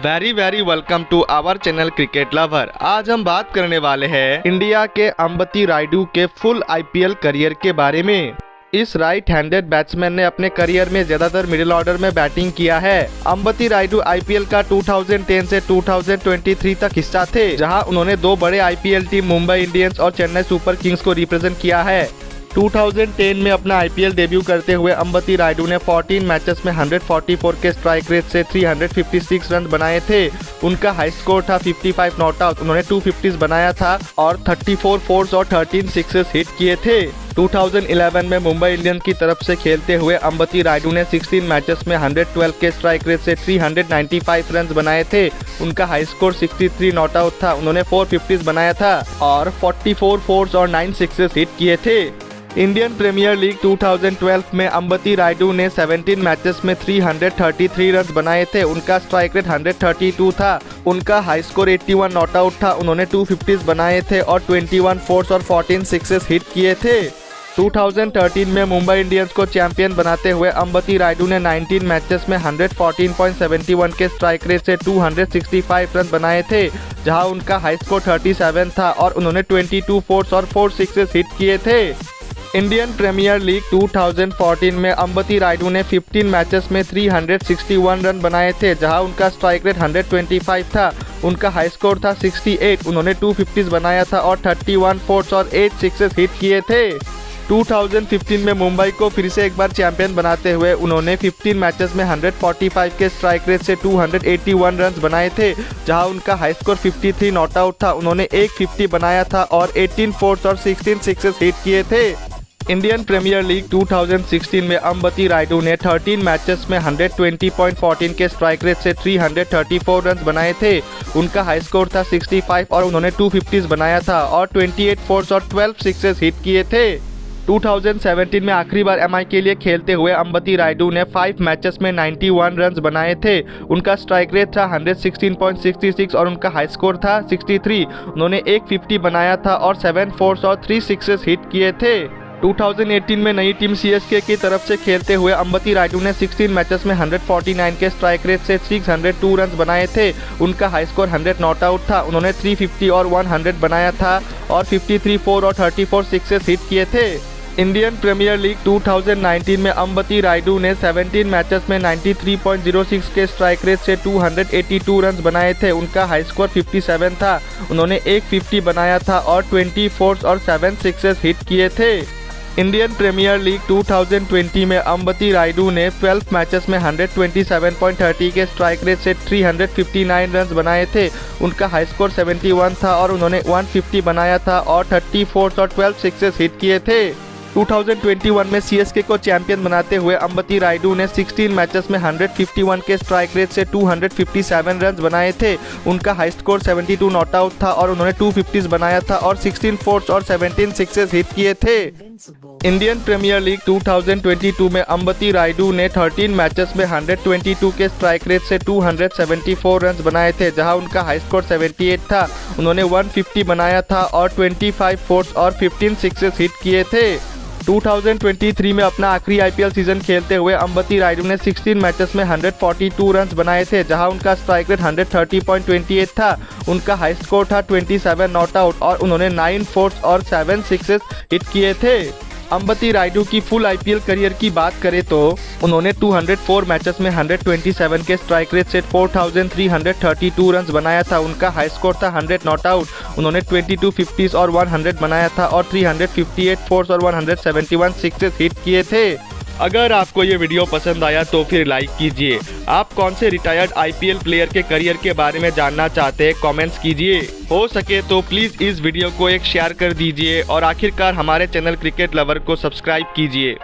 Very welcome to our channel cricket lover. आज हम बात करने वाले हैं इंडिया के अंबती रायडू के फुल आईपीएल करियर के बारे में। इस राइट हैंडेड बैट्समैन ने अपने करियर में ज्यादातर मिडिल ऑर्डर में बैटिंग किया है। अंबती रायडू आईपीएल का 2010 से 2023 तक हिस्सा थे, जहां उन्होंने दो बड़े आईपीएल टीम मुंबई इंडियंस और चेन्नई सुपर किंग्स को रिप्रेजेंट किया है। 2010 में अपना आईपीएल डेब्यू करते हुए अंबती रायडू ने 14 मैचेस में 144 के स्ट्राइक रेट से 356 रन बनाए थे। उनका हाई स्कोर था 55 नॉट आउट, उन्होंने 250 बनाया था और 34 फोर्स और 13 सिक्सेस हिट किए थे। 2011 में मुंबई इंडियंस की तरफ से खेलते हुए अंबती रायडू ने 16 मैचेस में 112 के स्ट्राइक रेट से 395 रन बनाए थे। उनका हाई स्कोर 63 नॉट आउट था, उन्होंने 450 बनाया था और 44 फोर्स और 9 सिक्सेस हिट किए थे। इंडियन प्रीमियर लीग 2012 में अंबती रायडू ने 17 मैचेस में 333 रन बनाए थे। उनका स्ट्राइक रेट 132 था, उनका हाई स्कोर 81 नॉट आउट था, उन्होंने 250 बनाए थे और 21 फोर्स और 14 सिक्सेस हिट किए थे। 2013 में मुंबई इंडियंस को चैंपियन बनाते हुए अंबती रायडू ने 19 मैचेस में 114.71 के स्ट्राइक रेट से 265 रन बनाए थे, जहां उनका हाई स्कोर 37 था और उन्होंने 22 फोर्स और 4 सिक्सेस हिट किए थे। इंडियन प्रीमियर लीग 2014 में अंबती रायडू ने 15 मैचेस में 361 रन बनाए थे, जहां उनका स्ट्राइक रेट 125 था, उनका हाई स्कोर था 68, उन्होंने 250 बनाया था और 31 फोर्स और 8 सिक्सेस हिट किए थे। 2015 में मुंबई को फिर से एक बार चैंपियन बनाते हुए उन्होंने 15 मैचेस में 145 के स्ट्राइक रेट से 281 रन बनाए थे, जहां उनका हाई स्कोर 53 नॉट आउट था, उन्होंने 150 बनाया था और 18 फोर्स और 16 सिक्सेस हिट किए थे। इंडियन प्रीमियर लीग 2016 में अंबती रायडू ने 13 मैचेस में 120.14 के स्ट्राइक रेट से 334 रन बनाए थे। उनका हाई स्कोर था 65 और उन्होंने 250 बनाया था और 28 फोर्स और 12 सिक्सेस हिट किए थे। 2017 में आखिरी बार एमआई के लिए खेलते हुए अंबती रायडू ने 5 मैचेस में 91 रन बनाए थे। उनका स्ट्राइक रेट था 116.66 और उनका हाई स्कोर था 63, उन्होंने 150 बनाया था और 7 फोर्स और 3 सिक्सेस हिट किए थे। 2018 में नई टीम सीएसके की तरफ से खेलते हुए अंबती रायडू ने 16 मैचेस में 149 के स्ट्राइक रेट से 602 रन बनाए थे। उनका हाई स्कोर 100 नॉट आउट था, उन्होंने 350 और 100 बनाया था और 53 फोर और 34 सिक्सेस हिट किए थे। इंडियन प्रीमियर लीग 2019 में अंबती रायडू ने 17 मैचेस में 93.06 के स्ट्राइक रेट से 282 रन बनाए थे। उनका हाई स्कोर 57 था, उन्होंने 150 बनाया था और 20 फोर्स और 7 सिक्सेस हिट किए थे। इंडियन प्रीमियर लीग 2020 में अंबती रायडू ने 12 मैचेस में 127.30 के स्ट्राइक रेट से 359 रन बनाए थे। उनका हाई स्कोर 71 था और उन्होंने 150 बनाया था और 30 फोर्स और 12 सिक्सेस हिट किए थे। 2021 में सीएसके को चैंपियन बनाते हुए अंबती रायडू ने 16 मैचेस में 151 के स्ट्राइक रेट से 257 रन बनाए थे। उनका हाई स्कोर 72 नॉट आउट था और उन्होंने 250 बनाया था और 16 फोर्स और 17 सिक्सेस हिट किए थे। इंडियन प्रीमियर लीग 2022 में अंबती रायडू ने 13 मैचेस में 122 के स्ट्राइक रेट से 274 रन बनाए थे, जहां उनका हाई स्कोर 78 था, उन्होंने 150 बनाया था और 25 फोर्स और 15 सिक्सेस हिट किए थे। 2023 में अपना आखिरी आईपीएल सीजन खेलते हुए अंबती रायडू ने 16 मैचेस में 142 रन बनाए थे, जहां उनका स्ट्राइक रेट 130.28 था, उनका हाई स्कोर था 27 नॉट आउट और उन्होंने 9 फोर्स और 7 सिक्सेस हिट किए थे। अंबती रायडू की फुल आईपीएल करियर की बात करें तो उन्होंने 204 मैचेस में 127 के स्ट्राइक रेट से 4332 रन बनाया था। उनका हाई स्कोर था 100 नॉट आउट, उन्होंने 22 50 और 100 बनाया था और 358 फोर्स और 171 सिक्सेस हिट किए थे। अगर आपको ये वीडियो पसंद आया तो फिर लाइक कीजिए। आप कौन से रिटायर्ड आईपीएल प्लेयर के करियर के बारे में जानना चाहते हैं, कमेंट्स कीजिए। हो सके तो प्लीज़ इस वीडियो को एक शेयर कर दीजिए और आखिरकार हमारे चैनल क्रिकेट लवर को सब्सक्राइब कीजिए।